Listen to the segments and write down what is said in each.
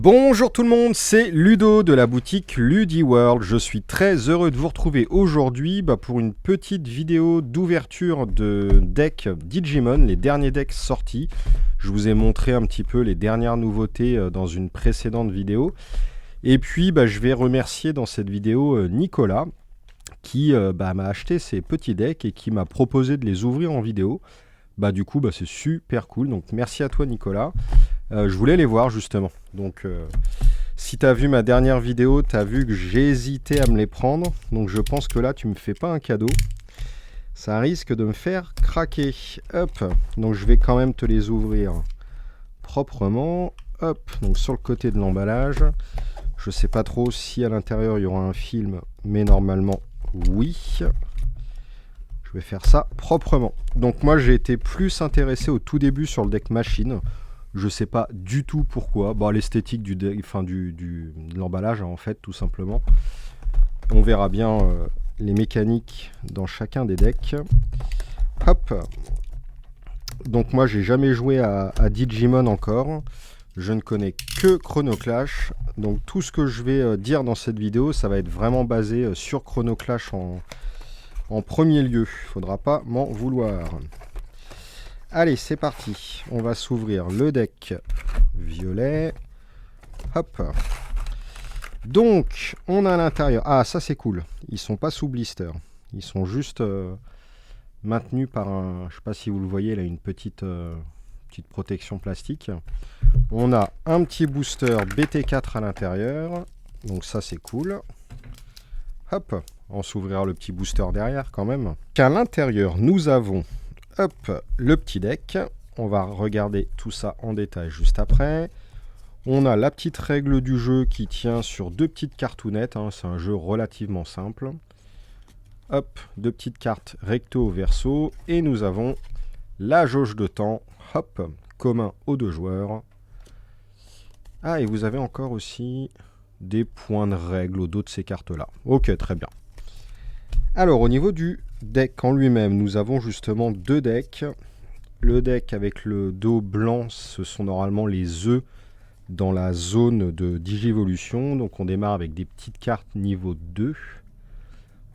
Bonjour tout le monde, c'est Ludo de la boutique Ludiworld. Je suis très heureux de vous retrouver aujourd'hui pour une petite vidéo d'ouverture de decks Digimon, les derniers decks sortis. Je vous ai montré un petit peu les dernières nouveautés dans une précédente vidéo. Et puis je vais remercier dans cette vidéo Nicolas qui m'a acheté ces petits decks et qui m'a proposé de les ouvrir en vidéo. Du coup c'est super cool, donc merci à toi Nicolas. Je voulais les voir justement, donc si tu as vu ma dernière vidéo, tu as vu que j'ai hésité à me les prendre, donc je pense que là tu me fais pas un cadeau, ça risque de me faire craquer. Hop, donc je vais quand même te les ouvrir proprement. Hop, donc sur le côté de l'emballage, je sais pas trop si à l'intérieur il y aura un film, mais normalement oui. Je vais faire ça proprement. Donc moi j'ai été plus intéressé au tout début sur le deck machine. Je sais pas du tout pourquoi. L'esthétique de l'emballage en fait, tout simplement. On verra bien les mécaniques dans chacun des decks. Hop. Donc moi j'ai jamais joué à Digimon encore. Je ne connais que Chrono Clash. Donc tout ce que je vais dire dans cette vidéo, ça va être vraiment basé sur Chrono Clash en premier lieu. Faudra pas m'en vouloir. Allez, c'est parti. On va s'ouvrir le deck violet. Hop. Donc, on a à l'intérieur... Ah, ça c'est cool. Ils sont pas sous blister. Ils sont juste maintenus par un... Je sais pas si vous le voyez, là, une petite protection plastique. On a un petit booster BT4 à l'intérieur. Donc ça, c'est cool. Hop. On s'ouvrira le petit booster derrière quand même. À l'intérieur, nous avons... Hop, le petit deck. On va regarder tout ça en détail juste après. On a la petite règle du jeu qui tient sur deux petites cartounettes. C'est un jeu relativement simple. Hop, deux petites cartes recto verso. Et nous avons la jauge de temps. Hop, commun aux deux joueurs. Ah, et vous avez encore aussi des points de règle au dos de ces cartes-là. Ok, très bien. Alors, au niveau du deck en lui-même, nous avons justement deux decks. Le deck avec le dos blanc, ce sont normalement les œufs dans la zone de Digivolution. Donc on démarre avec des petites cartes niveau 2.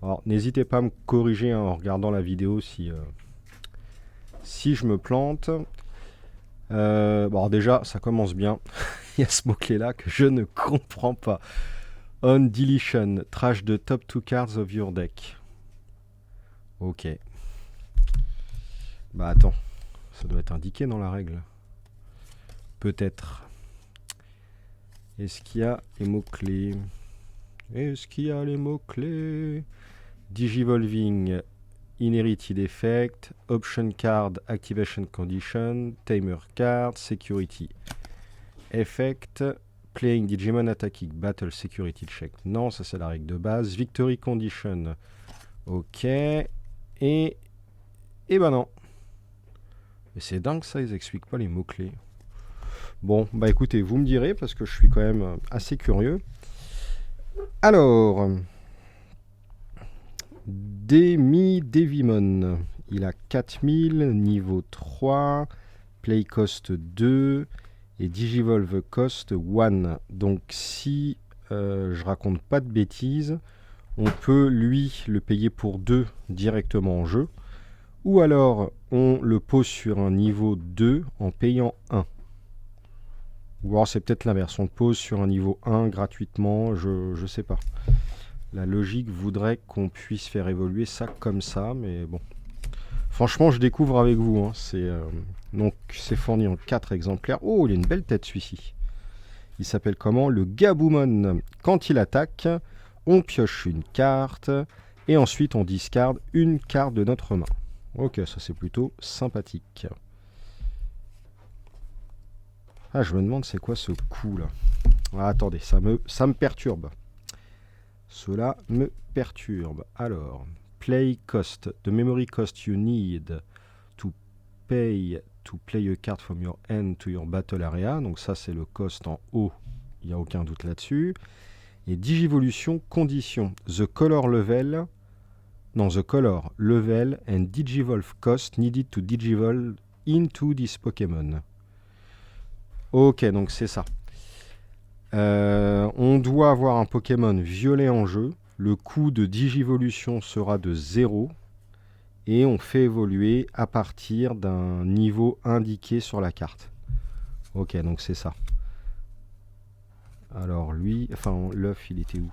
Alors n'hésitez pas à me corriger en regardant la vidéo si je me plante. Alors déjà, ça commence bien. Il y a ce mot-clé là que je ne comprends pas. On deletion, trash the top 2 cards of your deck. Ok. Attends, ça doit être indiqué dans la règle. Peut-être. Est-ce qu'il y a les mots-clés? Est-ce qu'il y a les mots-clés? Digivolving, Inherited Effect, Option Card, Activation Condition, Timer Card, Security Effect, Playing Digimon Attacking, Battle Security Check. Non, ça c'est la règle de base. Victory Condition. Ok. Et non. Mais c'est dingue ça, ils expliquent pas les mots-clés. Bon, écoutez, vous me direz, parce que je suis quand même assez curieux. Alors, Devimon, il a 4000, niveau 3, Play Cost 2 et Digivolve Cost 1. Donc si je raconte pas de bêtises, on peut lui le payer pour 2 directement en jeu. Ou alors on le pose sur un niveau 2 en payant 1. Ou alors c'est peut-être l'inverse, on le pose sur un niveau 1 gratuitement, je sais pas. La logique voudrait qu'on puisse faire évoluer ça comme ça, mais bon. Franchement, je découvre avec vous. Donc c'est fourni en 4 exemplaires. Oh, il a une belle tête celui-ci. Il s'appelle comment? Le Gabumon. Quand il attaque, on pioche une carte et ensuite on discarde une carte de notre main. Ok, ça c'est plutôt sympathique. Ah, je me demande c'est quoi ce coup là. Ah, attendez, ça me perturbe. Cela me perturbe. Alors, play cost, the memory cost you need to pay to play a card from your hand to your battle area. Donc ça c'est le cost en haut, il n'y a aucun doute là-dessus. Et Digivolution condition, the color level and Digivolve cost needed to Digivolve into this Pokémon. Ok, donc c'est ça. On doit avoir un Pokémon violet en jeu. Le coût de Digivolution sera de 0. Et on fait évoluer à partir d'un niveau indiqué sur la carte. Ok, donc c'est ça. Alors lui, enfin l'œuf il était où?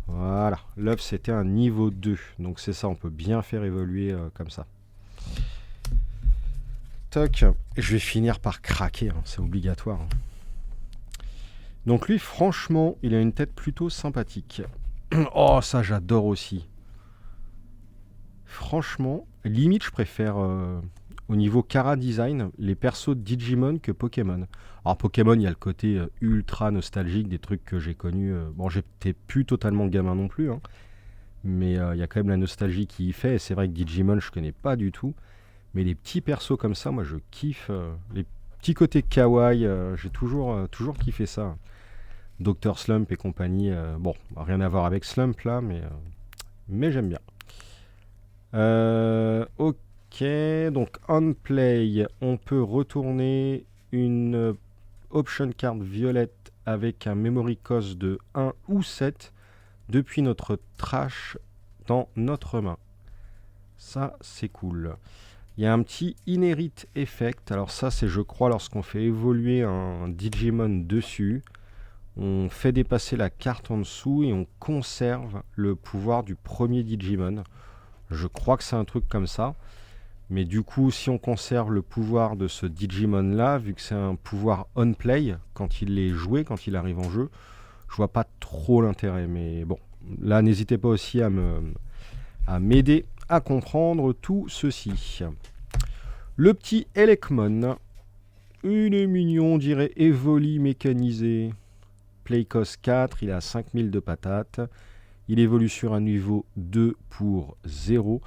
Voilà, l'œuf c'était un niveau 2. Donc c'est ça, on peut bien faire évoluer comme ça. Toc, je vais finir par craquer, hein, c'est obligatoire. Hein. Donc lui, franchement, il a une tête plutôt sympathique. Oh, ça j'adore aussi. Franchement, limite je préfère au niveau Cara Design les persos de Digimon que Pokémon. Alors Pokémon, il y a le côté ultra nostalgique des trucs que j'ai connus. Bon, j'étais plus totalement gamin non plus, hein, mais il y a quand même la nostalgie qui y fait. Et c'est vrai que Digimon, je connais pas du tout. Mais les petits persos comme ça, moi je kiffe. Les petits côtés kawaii, j'ai toujours kiffé ça. Dr Slump et compagnie. Bon, rien à voir avec Slump là, mais j'aime bien. Ok, donc on play, on peut retourner une option card violette avec un memory cost de 1 ou 7 depuis notre trash dans notre main. Ça, c'est cool. Il y a un petit Inherit Effect. Alors ça, c'est, je crois, lorsqu'on fait évoluer un Digimon dessus, on fait dépasser la carte en dessous et on conserve le pouvoir du premier Digimon. Je crois que c'est un truc comme ça. Mais du coup, si on conserve le pouvoir de ce Digimon-là, vu que c'est un pouvoir on-play, quand il est joué, quand il arrive en jeu, je vois pas trop l'intérêt. Mais bon, là, n'hésitez pas aussi à m'aider à comprendre tout ceci. Le petit Elecmon, il est mignon, on dirait Evoli mécanisé. Play cost 4, il a 5000 de patates. Il évolue sur un niveau 2 pour 0.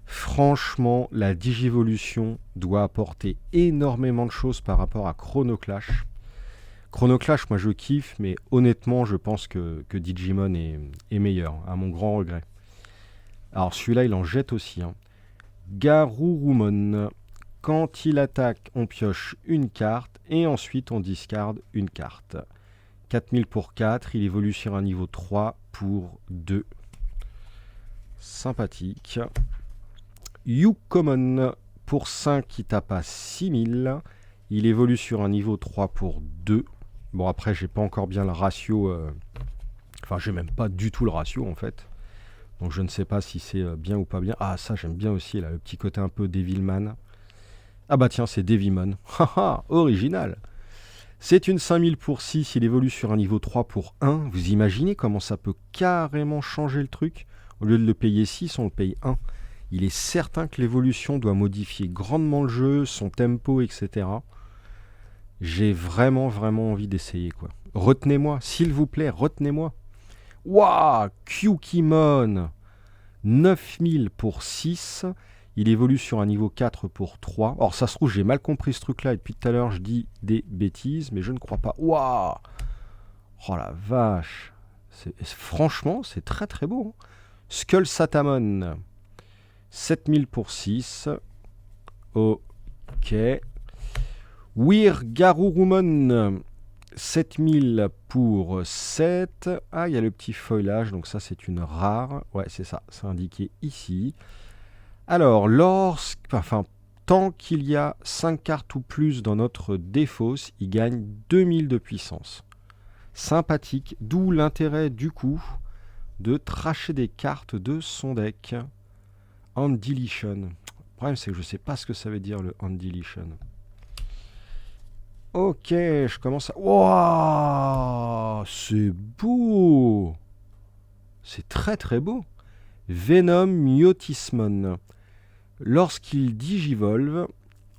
Franchement, la Digivolution doit apporter énormément de choses par rapport à Chrono Clash. Chrono Clash, moi je kiffe, mais honnêtement, je pense que Digimon est meilleur, à mon grand regret. Alors celui-là, il en jette aussi. Hein. Garurumon. Quand il attaque, on pioche une carte et ensuite on discarde une carte. 4000 pour 4, il évolue sur un niveau 3 pour 2. Sympathique. Yukomon, pour 5, il tape à 6000. Il évolue sur un niveau 3 pour 2. Bon, après, j'ai pas encore bien le ratio. Enfin, j'ai même pas du tout le ratio, en fait. Donc, je ne sais pas si c'est bien ou pas bien. Ah, ça, j'aime bien aussi, là, le petit côté un peu Devilman. Ah bah tiens, c'est Devimon. Haha, original. C'est une 5000 pour 6, il évolue sur un niveau 3 pour 1. Vous imaginez comment ça peut carrément changer le truc? Au lieu de le payer 6, on le paye 1. Il est certain que l'évolution doit modifier grandement le jeu, son tempo, etc. J'ai vraiment envie d'essayer, quoi. Retenez-moi, s'il vous plaît, retenez-moi. Waouh, Kyukimon, 9000 pour 6. Il évolue sur un niveau 4 pour 3. Alors ça se trouve, j'ai mal compris ce truc-là et depuis tout à l'heure, je dis des bêtises, mais je ne crois pas. Waouh! Oh la vache! Franchement, c'est très très beau. Hein. Skull Satamon, 7000 pour 6. Ok. Weir Garurumon, 7000 pour 7. Ah, il y a le petit feuillage, donc ça c'est une rare. Ouais, c'est ça, c'est indiqué ici. Alors, tant qu'il y a 5 cartes ou plus dans notre défausse, il gagne 2000 de puissance. Sympathique, d'où l'intérêt du coup de tracher des cartes de son deck. Undeletion. Le problème c'est que je ne sais pas ce que ça veut dire le Undeletion. Ok, je commence à... Waouh, c'est beau. C'est très très beau. Venom Myotismon. Lorsqu'il digivolve,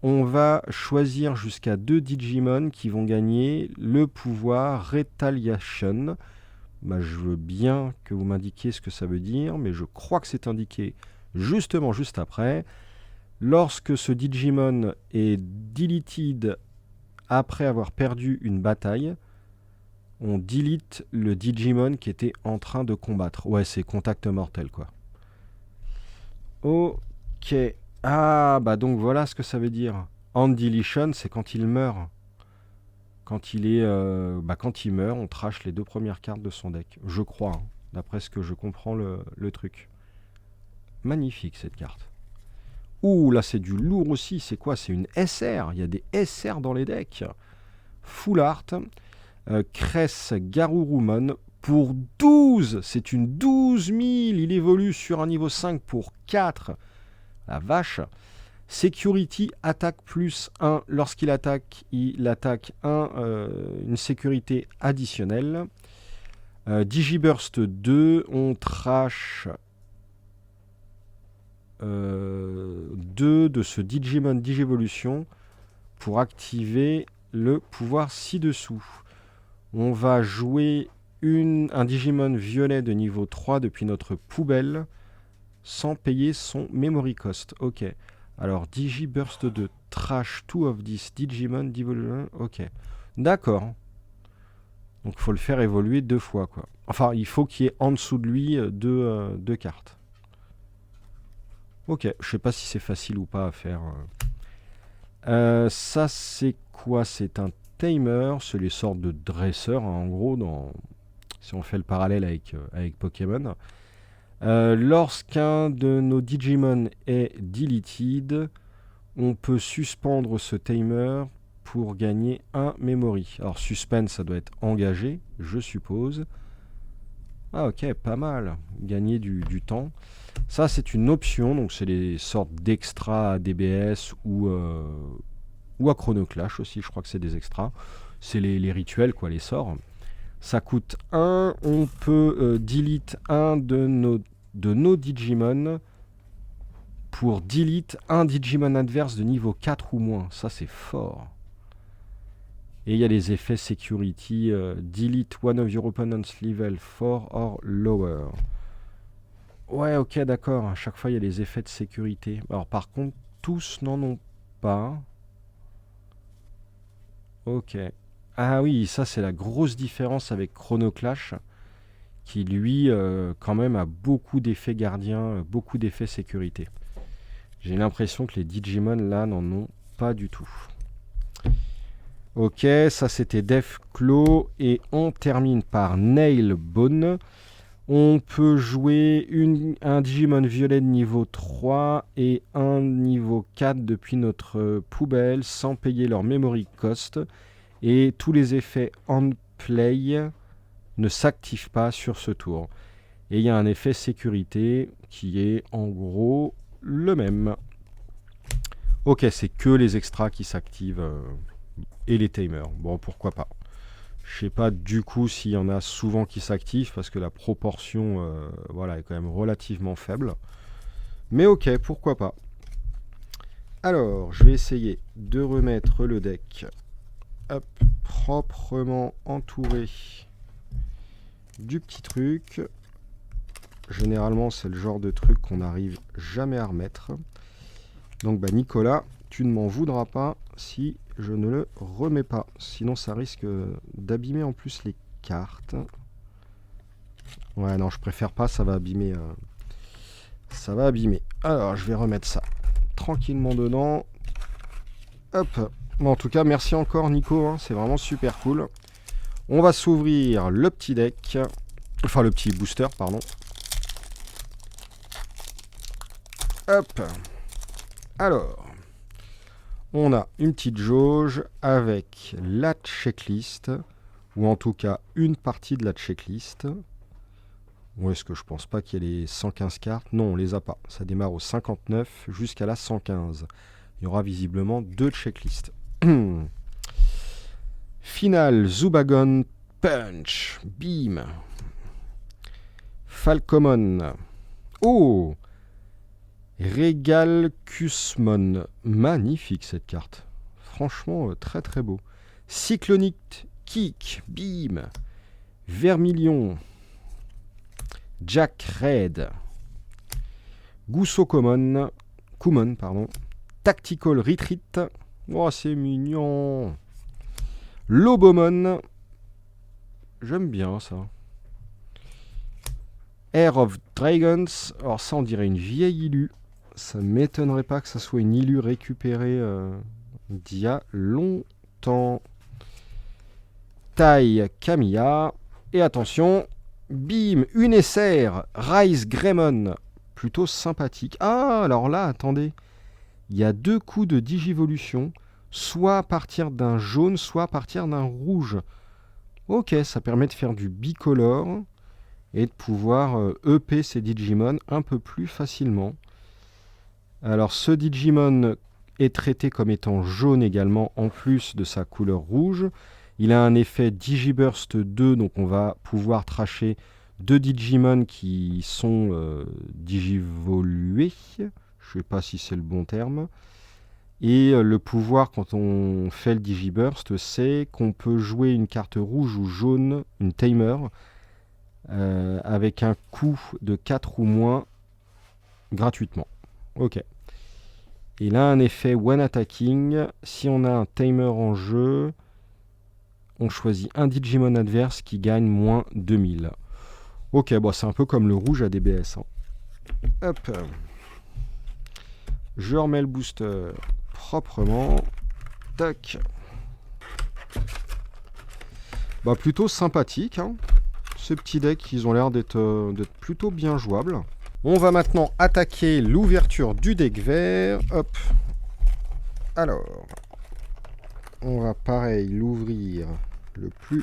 on va choisir jusqu'à 2 Digimon qui vont gagner le pouvoir Retaliation. Bah, je veux bien que vous m'indiquiez ce que ça veut dire, mais je crois que c'est indiqué justement juste après. Lorsque ce Digimon est deleted après avoir perdu une bataille, on delete le Digimon qui était en train de combattre. Ouais, c'est contact mortel, quoi. Ok. Ah, bah donc voilà ce que ça veut dire. Undeletion, c'est quand il meurt. Quand il meurt, on trash les 2 premières cartes de son deck. Je crois, hein, d'après ce que je comprends le truc. Magnifique cette carte. Ouh, là c'est du lourd aussi. C'est quoi? C'est une SR. Il y a des SR dans les decks. Full Art. Cress Garurumon pour 12. C'est une 12 000. Il évolue sur un niveau 5 pour 4. La vache. Security attaque plus 1. Lorsqu'il attaque, il attaque une sécurité additionnelle. Digiburst 2. On trash 2 de ce Digimon Digivolution pour activer le pouvoir ci-dessous. On va jouer un Digimon violet de niveau 3 depuis notre poubelle sans payer son memory cost. Ok. Alors, Digiburst 2, trash 2 of this Digimon Digivolution. Ok. D'accord. Donc, il faut le faire évoluer 2 fois, quoi. Enfin, il faut qu'il y ait en dessous de lui 2 cartes. Ok. Je sais pas si c'est facile ou pas à faire. Ça, c'est quoi? C'est un Tamer, c'est les sortes de dresseurs, hein, en gros, si on fait le parallèle avec Pokémon. Lorsqu'un de nos Digimon est deleted, on peut suspendre ce Tamer pour gagner un memory. Alors, suspend, ça doit être engagé, je suppose. Ah, ok, pas mal. Gagner du temps. Ça, c'est une option, donc c'est les sortes d'extra à DBS ou à Chronoclash aussi, je crois que c'est des extras. C'est les rituels, quoi, les sorts. Ça coûte 1. On peut delete un de nos Digimon pour delete un Digimon adverse de niveau 4 ou moins. Ça, c'est fort. Et il y a les effets security. Delete one of your opponent's level 4 or lower. Ouais, ok, d'accord. À chaque fois, il y a les effets de sécurité. Alors, par contre, tous n'en ont pas. Ok. Ah oui, ça c'est la grosse différence avec Chronoclash, qui lui, quand même, a beaucoup d'effets gardiens, beaucoup d'effets sécurité. J'ai l'impression que les Digimon, là, n'en ont pas du tout. Ok, ça c'était Deathclaw, et on termine par Nailbone. On peut jouer un Digimon violet de niveau 3 et un niveau 4 depuis notre poubelle sans payer leur memory cost. Et tous les effets on play ne s'activent pas sur ce tour. Et il y a un effet sécurité qui est en gros le même. Ok, c'est que les extras qui s'activent et les tamers. Bon, pourquoi pas. Je sais pas du coup s'il y en a souvent qui s'activent parce que la proportion est quand même relativement faible. Mais ok, pourquoi pas. Alors, je vais essayer de remettre le deck proprement entouré du petit truc. Généralement, c'est le genre de truc qu'on n'arrive jamais à remettre. Donc, Nicolas, tu ne m'en voudras pas si je ne le remets pas. Sinon, ça risque d'abîmer en plus les cartes. Ouais, non, je préfère pas, ça va abîmer. Ça va abîmer. Alors, je vais remettre ça tranquillement dedans. Hop. Bon, en tout cas, merci encore, Nico. Hein, c'est vraiment super cool. On va s'ouvrir le petit deck. Enfin, le petit booster, pardon. Hop. Alors. On a une petite jauge avec la checklist, ou en tout cas une partie de la checklist. Ou est-ce que je pense pas qu'il y ait les 115 cartes? Non, on les a pas. Ça démarre au 59 jusqu'à la 115. Il y aura visiblement 2 checklists. Final, Zubagon Punch. Beam. Falcomon. Oh! Regalcusmon. Magnifique cette carte. Franchement, très très beau. Cyclonic Kick. Beam. Vermilion. Jack Red. Goussokumon. Pardon. Tactical Retreat. Oh, c'est mignon. Lobomon. J'aime bien ça. Air of Dragons. Alors ça, on dirait une vieille Illu. Ça m'étonnerait pas que ça soit une Illu récupérée d'il y a longtemps. Tai Kamiya. Et attention, bim, une SR, Rise Greymon. Plutôt sympathique. Ah, alors là, attendez. Il y a 2 coups de Digivolution. Soit à partir d'un jaune, soit à partir d'un rouge. Ok, ça permet de faire du bicolore et de pouvoir EP ces Digimon un peu plus facilement. Alors ce Digimon est traité comme étant jaune également, en plus de sa couleur rouge. Il a un effet Digiburst 2, donc on va pouvoir tracher 2 Digimon qui sont digivolués. Je ne sais pas si c'est le bon terme. Et le pouvoir, quand on fait le Digiburst, c'est qu'on peut jouer une carte rouge ou jaune, une Tamer, avec un coût de 4 ou moins gratuitement. Ok. Il a un effet One Attacking. Si on a un Tamer en jeu, on choisit un Digimon adverse qui gagne moins 2000. Ok, bon, c'est un peu comme le rouge à DBS. Hein. Hop. Je remets le booster proprement. Tac. Bah, plutôt sympathique. Hein. Ces petits decks, ils ont l'air d'être plutôt bien jouables. On va maintenant attaquer l'ouverture du deck vert. Hop. Alors, on va pareil l'ouvrir le plus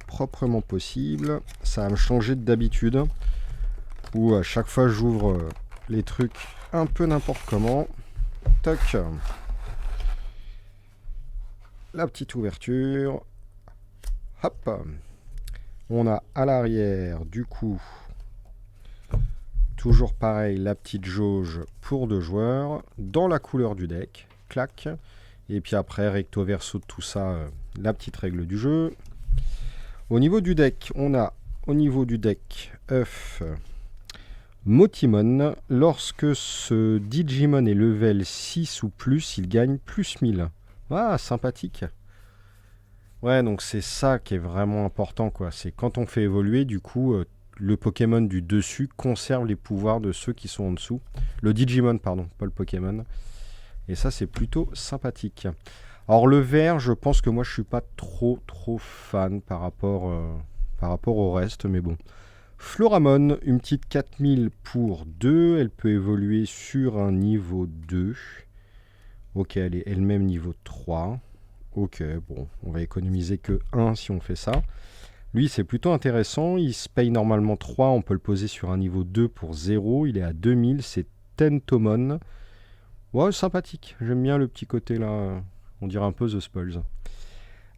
proprement possible. Ça va me changer d'habitude. Où à chaque fois j'ouvre les trucs un peu n'importe comment. Toc. La petite ouverture. Hop. On a à l'arrière, du coup, toujours pareil, la petite jauge pour 2 joueurs, dans la couleur du deck. Clac. Et puis après, recto verso de tout ça, la petite règle du jeu. Au niveau du deck, on a au niveau du deck œuf Motimon. Lorsque ce Digimon est level 6 ou plus, il gagne plus 1000. Ah, sympathique. Ouais, donc c'est ça qui est vraiment important, quoi. C'est quand on fait évoluer, du coup, le Pokémon du dessus conserve les pouvoirs de ceux qui sont en dessous. Le Digimon, pardon, pas le Pokémon. Et ça, c'est plutôt sympathique. Alors le vert, je pense que moi, je suis pas trop fan par rapport au reste, mais bon. Floramon, une petite 4000 pour 2. Elle peut évoluer sur un niveau 2. Ok, elle est elle-même niveau 3. Ok, bon, on va économiser que 1 si on fait ça. Lui, c'est plutôt intéressant. Il se paye normalement 3. On peut le poser sur un niveau 2 pour 0. Il est à 2000. C'est Tentomon. Ouais, sympathique. J'aime bien le petit côté là. On dirait un peu The Spoils.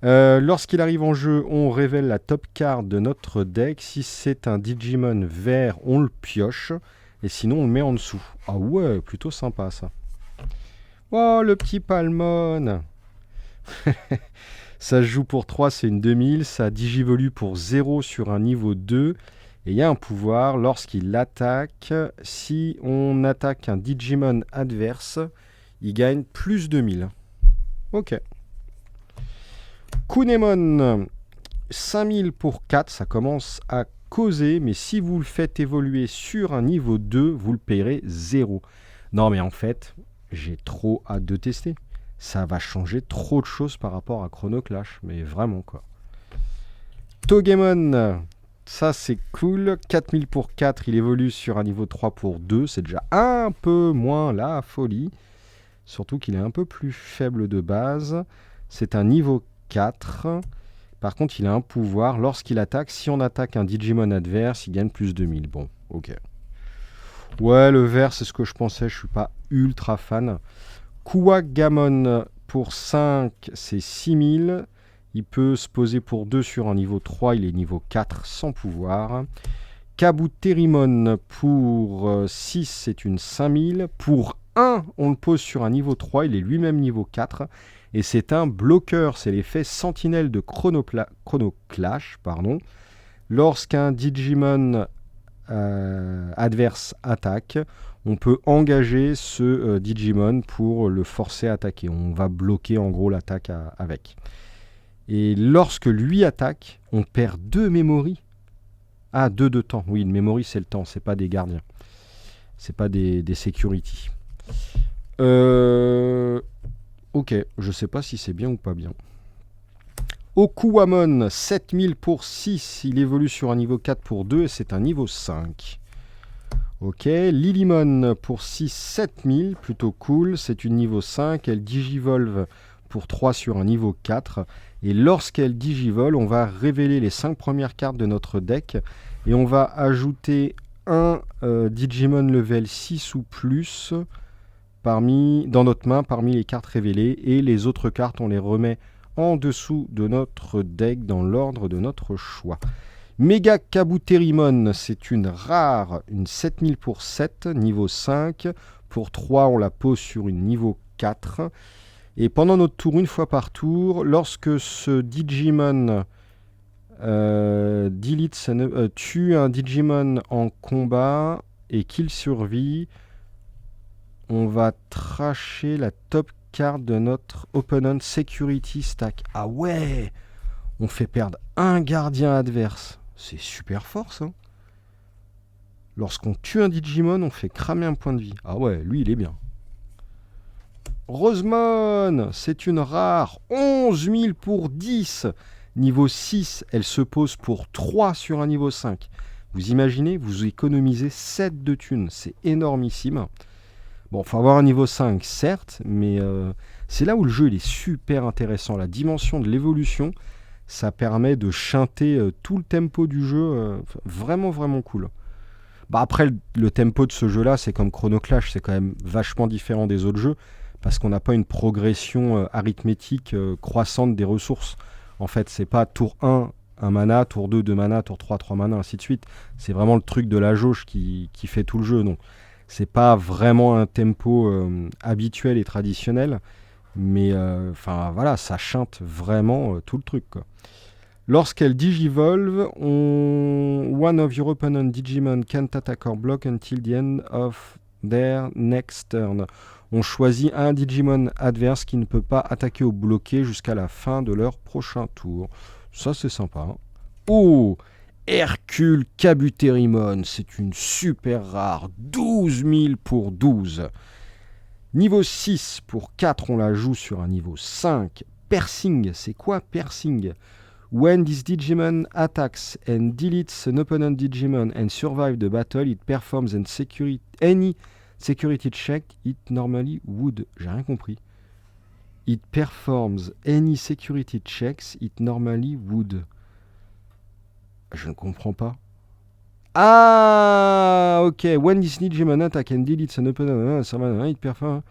Lorsqu'il arrive en jeu, on révèle la top card de notre deck. Si c'est un Digimon vert, on le pioche. Et sinon, on le met en dessous. Ah ouais, plutôt sympa ça. Oh, le petit Palmon. Ça se joue pour 3, c'est une 2000. Ça digivolue pour 0 sur un niveau 2. Et il y a un pouvoir, lorsqu'il attaque, si on attaque un Digimon adverse, il gagne plus 2000. Ok. Kunemon, 5000 pour 4, ça commence à causer, mais si vous le faites évoluer sur un niveau 2, vous le payerez 0. Non mais en fait, j'ai trop hâte de tester. Ça va changer trop de choses par rapport à Chrono Clash, mais vraiment quoi. Togemon, ça c'est cool, 4000 pour 4, il évolue sur un niveau 3 pour 2, c'est déjà un peu moins la folie. Surtout qu'il est un peu plus faible de base. C'est un niveau 4. Par contre, il a un pouvoir. Lorsqu'il attaque, si on attaque un Digimon adverse, il gagne plus 2000. Bon, ok. Ouais, le vert, c'est ce que je pensais. Je suis pas ultra fan. Kuwagamon pour 5, c'est 6000. Il peut se poser pour 2 sur un niveau 3. Il est niveau 4 sans pouvoir. Kabuterimon pour 6, c'est une 5000. Pour 1, on le pose sur un niveau 3. Il est lui-même niveau 4. Et c'est un bloqueur. C'est l'effet sentinelle de Chrono Clash. Lorsqu'un Digimon adverse attaque, on peut engager ce Digimon pour le forcer à attaquer. On va bloquer en gros l'attaque avec. Et lorsque lui attaque, on perd 2 memory. Ah, 2 de temps. Oui, une memory, c'est le temps. C'est pas des gardiens. C'est pas des security. Ok, je sais pas si c'est bien ou pas bien. Okuwamon, 7000 pour 6. Il évolue sur un niveau 4 pour 2 et c'est un niveau 5. Ok, Lilymon pour 6, 7000, plutôt cool, c'est une niveau 5, elle digivolve pour 3 sur un niveau 4, et lorsqu'elle digivole, on va révéler les 5 premières cartes de notre deck, et on va ajouter un Digimon level 6 ou plus dans notre main parmi les cartes révélées, et les autres cartes, on les remet en dessous de notre deck dans l'ordre de notre choix. Mega Kabuterimon, c'est une rare, une 7000 pour 7, niveau 5. Pour 3, on la pose sur une niveau 4. Et pendant notre tour, une fois par tour, lorsque ce Digimon tue un Digimon en combat et qu'il survit, on va tracher la top card de notre Opponent Security Stack. Ah ouais! On fait perdre un gardien adverse. C'est super fort, ça. Lorsqu'on tue un Digimon, on fait cramer un point de vie. Ah ouais, lui, il est bien. Rosemon, c'est une rare. 11 000 pour 10. Niveau 6, elle se pose pour 3 sur un niveau 5. Vous imaginez, vous économisez 7 de thunes. C'est énormissime. Bon, il faut avoir un niveau 5, certes, mais c'est là où le jeu il est super intéressant. La dimension de l'évolution, ça permet de chanter tout le tempo du jeu, vraiment vraiment cool. Bah après, le tempo de ce jeu-là, c'est comme Chrono Clash, c'est quand même vachement différent des autres jeux, parce qu'on n'a pas une progression arithmétique croissante des ressources. En fait, c'est pas tour 1, 1 mana, tour 2, 2 mana, tour 3, 3 mana, ainsi de suite. C'est vraiment le truc de la jauge qui fait tout le jeu. Donc, c'est pas vraiment un tempo habituel et traditionnel, mais voilà, ça chante vraiment tout le truc, quoi. Lorsqu'elle digivolve, one of your opponent Digimon can't attack or block until the end of their next turn. On choisit un Digimon adverse qui ne peut pas attaquer ou bloquer jusqu'à la fin de leur prochain tour. Ça, c'est sympa. Oh, Hercule Kabuterimon, c'est une super rare. 12 000 pour 12. Niveau 6 pour 4, on la joue sur un niveau 5. Piercing, c'est quoi Piercing? When this Digimon attacks and deletes an opponent Digimon and survives the battle, it performs any security check it normally would. J'ai rien compris. It performs any security checks it normally would. Je ne comprends pas. Ah, ok. When this Digimon attack and deletes an opponent, it performs.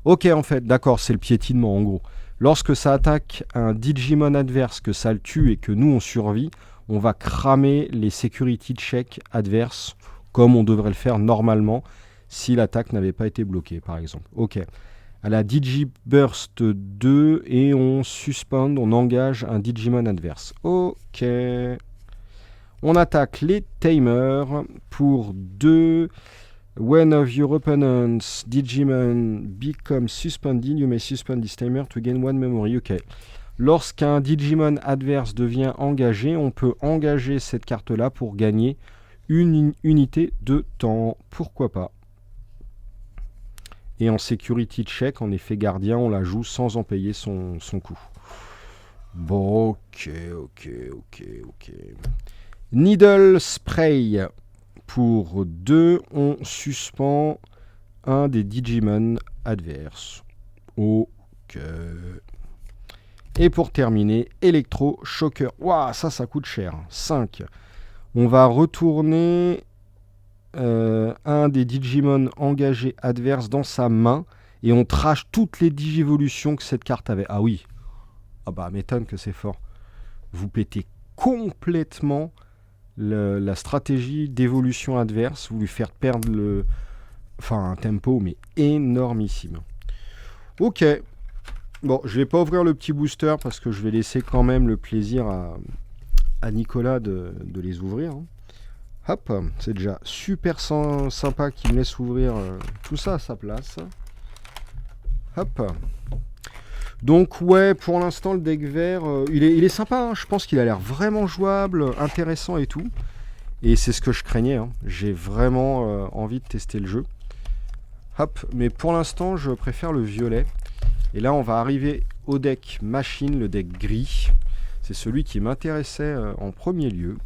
Ok, en fait, d'accord, c'est le piétinement en gros. Lorsque ça attaque un Digimon adverse, que ça le tue et que nous on survit, on va cramer les security checks adverses comme on devrait le faire normalement si l'attaque n'avait pas été bloquée, par exemple. Ok. À la Digiburst 2 et on suspend, on engage un Digimon adverse. Ok. On attaque les Tamers pour 2. When of your opponent's Digimon becomes suspended, you may suspend this timer to gain 1 memory. Ok. Lorsqu'un Digimon adverse devient engagé, on peut engager cette carte-là pour gagner une unité de temps. Pourquoi pas? Et en security check, en effet gardien, on la joue sans en payer son coût. Bon, ok. Needle Spray. Pour 2, on suspend un des Digimon adverses. Ok. Et pour terminer, Electro Shocker. Waouh, ça coûte cher. 5. On va retourner un des Digimon engagés adverses dans sa main et on trash toutes les digivolutions que cette carte avait. Ah oui. Ah bah, m'étonne que c'est fort. Vous pétez complètement la stratégie d'évolution adverse, vous lui faire perdre un tempo, mais énormissime. Ok. Bon, je vais pas ouvrir le petit booster parce que je vais laisser quand même le plaisir à Nicolas de les ouvrir. Hop, c'est déjà super sympa qu'il me laisse ouvrir tout ça à sa place. Hop. Donc ouais, pour l'instant le deck vert, il est sympa, hein. Je pense qu'il a l'air vraiment jouable, intéressant et tout. Et c'est ce que je craignais, hein. J'ai vraiment envie de tester le jeu. Hop, mais pour l'instant je préfère le violet. Et là on va arriver au deck machine, le deck gris. C'est celui qui m'intéressait en premier lieu.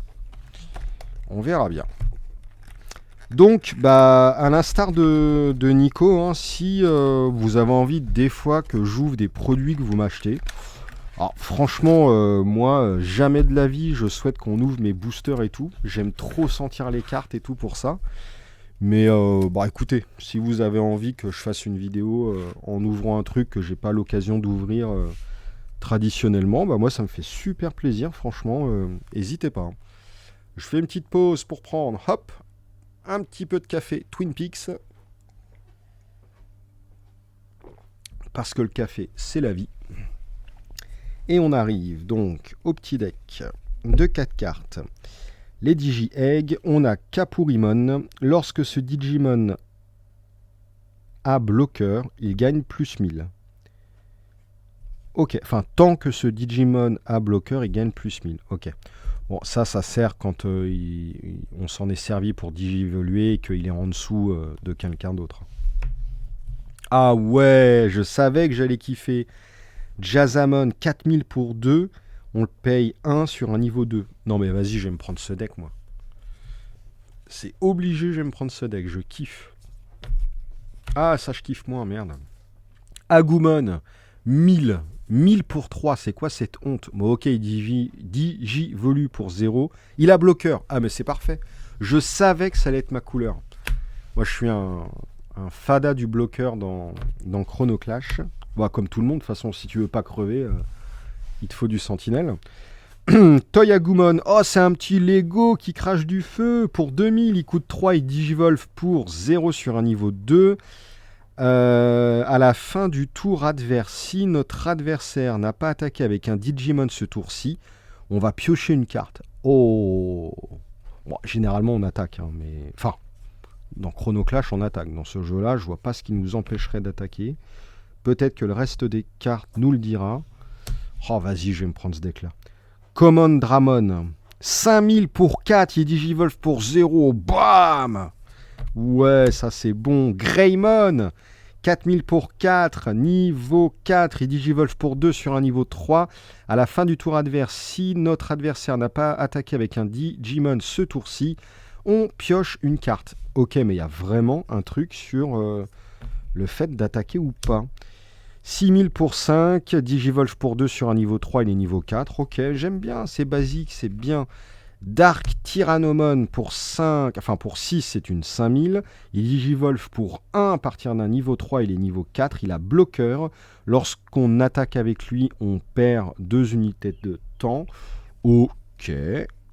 On verra bien. Donc, à l'instar de Nico, hein, si vous avez envie des fois que j'ouvre des produits que vous m'achetez, alors franchement, moi, jamais de la vie, je souhaite qu'on ouvre mes boosters et tout. J'aime trop sentir les cartes et tout pour ça. Mais écoutez, si vous avez envie que je fasse une vidéo en ouvrant un truc que j'ai pas l'occasion d'ouvrir traditionnellement, moi ça me fait super plaisir, franchement, n'hésitez pas. Hein. Je fais une petite pause pour prendre, hop, un petit peu de café Twin Peaks. Parce que le café, c'est la vie. Et on arrive donc au petit deck de 4 cartes. Les Digi-Egg, on a Kapurimon. Lorsque ce Digimon a bloqueur, il gagne plus 1000. Ok, enfin, tant que ce Digimon a bloqueur, il gagne plus 1000. Ok. Bon, ça sert quand on s'en est servi pour digi-évoluer et qu'il est en dessous de quelqu'un d'autre. Ah ouais, je savais que j'allais kiffer. Jazzamon, 4000 pour 2. On le paye 1 sur un niveau 2. Non mais vas-y, je vais me prendre ce deck, moi. C'est obligé, je vais me prendre ce deck. Je kiffe. Ah, ça, je kiffe moins, merde. Agumon, 1000. 1000 pour 3, c'est quoi cette honte? Bon, ok, il digivolue pour 0. Il a bloqueur. Ah, mais c'est parfait. Je savais que ça allait être ma couleur. Moi, je suis un fada du bloqueur dans Chrono Clash. Bon, comme tout le monde, de toute façon, si tu veux pas crever, il te faut du sentinelle. Toyagumon, oh, c'est un petit Lego qui crache du feu. Pour 2000, il coûte 3, il digivolve pour 0 sur un niveau 2. À la fin du tour adverse, si notre adversaire n'a pas attaqué avec un Digimon ce tour-ci, on va piocher une carte. Oh, bon, généralement on attaque, hein, mais enfin, dans Chrono Clash on attaque. Dans ce jeu-là, je vois pas ce qui nous empêcherait d'attaquer. Peut-être que le reste des cartes nous le dira. Oh, vas-y, je vais me prendre ce deck-là. Common Dramon, 5000 pour 4, il digivolve pour 0. Bam! Ouais, ça c'est bon. Greymon, 4000 pour 4, niveau 4, il digivolve pour 2 sur un niveau 3. À la fin du tour adverse, si notre adversaire n'a pas attaqué avec un Digimon ce tour-ci, on pioche une carte. Ok, mais il y a vraiment un truc sur le fait d'attaquer ou pas. 6000 pour 5, digivolve pour 2 sur un niveau 3, il est niveau 4. Ok, j'aime bien, c'est basique, c'est bien. Dark Tyrannomon pour 5, enfin pour 6, c'est une 5000. Il digivolve pour 1 à partir d'un niveau 3, il est niveau 4. Il a bloqueur. Lorsqu'on attaque avec lui, on perd 2 unités de temps. Ok,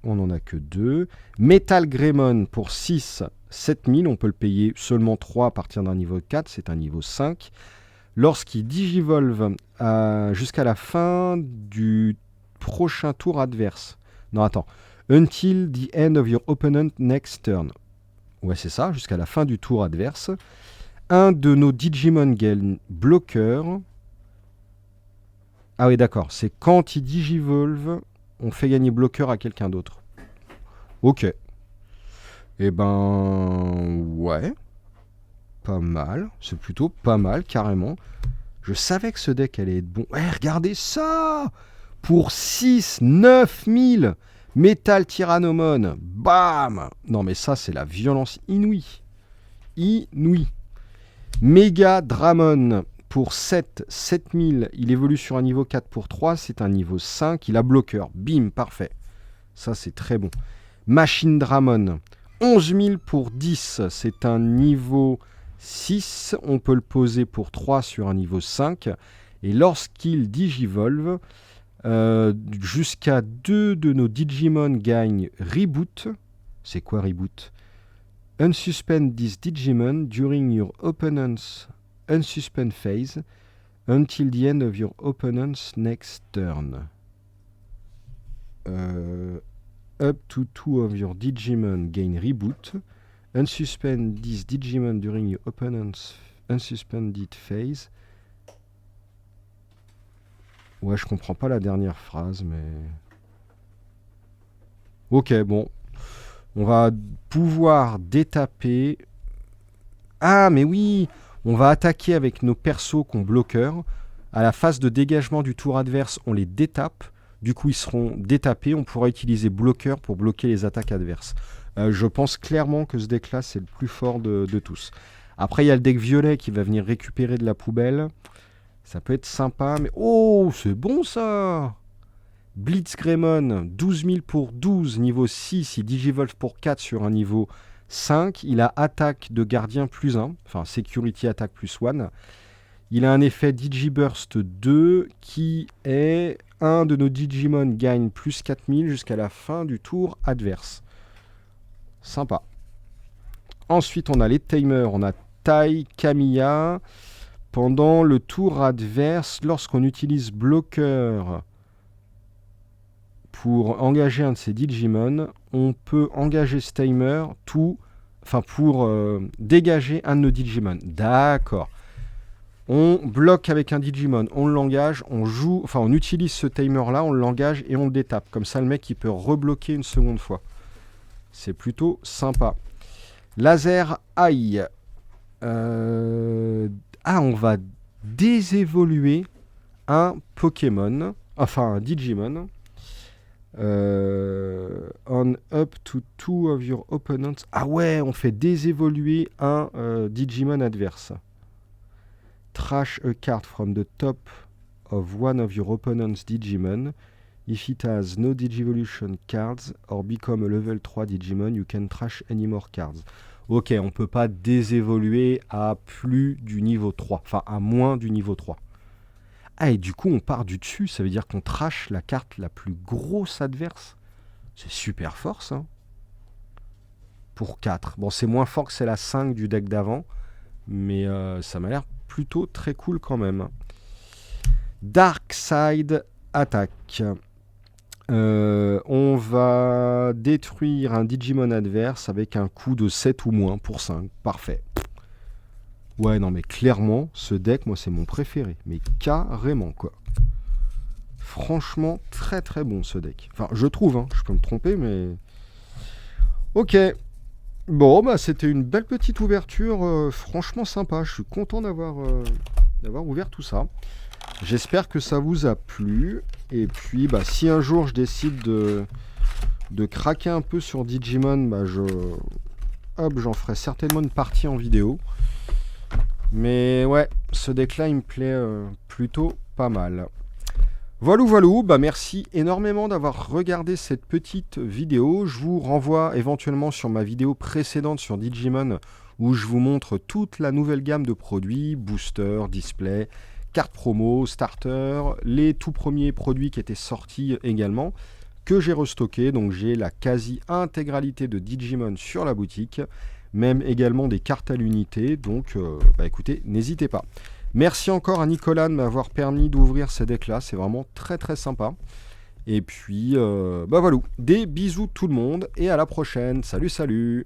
on n'en a que 2. Metal Greymon pour 6, 7000. On peut le payer seulement 3 à partir d'un niveau 4, c'est un niveau 5. Lorsqu'il digivolve jusqu'à la fin du prochain tour adverse. Non, attends. Until the end of your opponent next turn. Ouais, c'est ça, jusqu'à la fin du tour adverse. Un de nos Digimon gagne bloqueur. Ah oui, d'accord. C'est quand il digivolve, on fait gagner bloqueur à quelqu'un d'autre. Ok. Eh ben, ouais. Pas mal. C'est plutôt pas mal, carrément. Je savais que ce deck allait être bon. Ouais, regardez ça! Pour 6, 9000! Metal Tyrannomon, bam! Non mais ça c'est la violence inouïe. Inouïe. Mega Dramon pour 7, 7000. Il évolue sur un niveau 4 pour 3, c'est un niveau 5. Il a bloqueur, bim, parfait. Ça c'est très bon. Machine Dramon, 11000 pour 10, c'est un niveau 6. On peut le poser pour 3 sur un niveau 5. Et lorsqu'il digivolve, jusqu'à 2 de nos Digimon gagnent Reboot. C'est quoi Reboot? Unsuspend this Digimon during your opponent's unsuspend phase until the end of your opponent's next turn. Up to 2 of your Digimon gain Reboot. Unsuspend this Digimon during your opponent's unsuspended phase. Ouais, je comprends pas la dernière phrase, mais... Ok, bon. On va pouvoir détaper... Ah, mais oui! On va attaquer avec nos persos qu'on bloqueur. À la phase de dégagement du tour adverse, on les détape. Du coup, ils seront détapés. On pourra utiliser bloqueur pour bloquer les attaques adverses. Je pense clairement que ce deck-là, c'est le plus fort de tous. Après, il y a le deck violet qui va venir récupérer de la poubelle. Ça peut être sympa, mais... Oh, c'est bon ça! Blitzgreymon, 12 000 pour 12, niveau 6. Il digivolve pour 4 sur un niveau 5. Il a attaque de gardien plus 1. Enfin, security attack plus 1. Il a un effet Digiburst 2 qui est... Un de nos Digimon gagne plus 4000 jusqu'à la fin du tour adverse. Sympa. Ensuite, on a les Tamers. On a Tai, Kamiya. Pendant le tour adverse, lorsqu'on utilise bloqueur pour engager un de ces Digimon, on peut engager ce Tamer pour dégager un de nos Digimon. D'accord. On bloque avec un Digimon, on l'engage, on utilise ce timer-là, on l'engage et on le détape. Comme ça, le mec, il peut rebloquer une seconde fois. C'est plutôt sympa. Laser Eye. On va désévoluer un Pokémon, enfin un Digimon. On up to 2 of your opponents. Ah ouais, on fait désévoluer un Digimon adverse. Trash a card from the top of one of your opponent's Digimon. If it has no Digivolution cards or become a level 3 Digimon, you can trash any more cards. Ok, on ne peut pas désévoluer à plus du niveau 3, enfin à moins du niveau 3. Ah, et du coup, on part du dessus, ça veut dire qu'on trash la carte la plus grosse adverse. C'est super fort, ça. Pour 4. Bon, c'est moins fort que c'est la 5 du deck d'avant, mais ça m'a l'air plutôt très cool quand même. Dark Side Attack. On va détruire un Digimon adverse avec un coût de 7 ou moins pour 5. Parfait. Ouais, non, mais clairement, ce deck, moi, c'est mon préféré. Mais carrément, quoi. Franchement, très très bon, ce deck. Enfin, je trouve, hein. Je peux me tromper, mais... Ok. Bon, bah, c'était une belle petite ouverture. Franchement sympa. Je suis content d'avoir ouvert tout ça. J'espère que ça vous a plu. Et puis, bah, si un jour je décide de craquer un peu sur Digimon, bah, j'en ferai certainement une partie en vidéo. Mais ouais, ce deck-là, il me plaît plutôt pas mal. Voilà, bah merci énormément d'avoir regardé cette petite vidéo. Je vous renvoie éventuellement sur ma vidéo précédente sur Digimon, où je vous montre toute la nouvelle gamme de produits, booster, display, cartes promo, starter, les tout premiers produits qui étaient sortis également, que j'ai restocké. Donc j'ai la quasi-intégralité de Digimon sur la boutique, même également des cartes à l'unité. Donc bah écoutez, n'hésitez pas. Merci encore à Nicolas de m'avoir permis d'ouvrir ces decks-là. C'est vraiment très très sympa. Et puis, bah voilà. Des bisous tout le monde et à la prochaine. Salut, salut!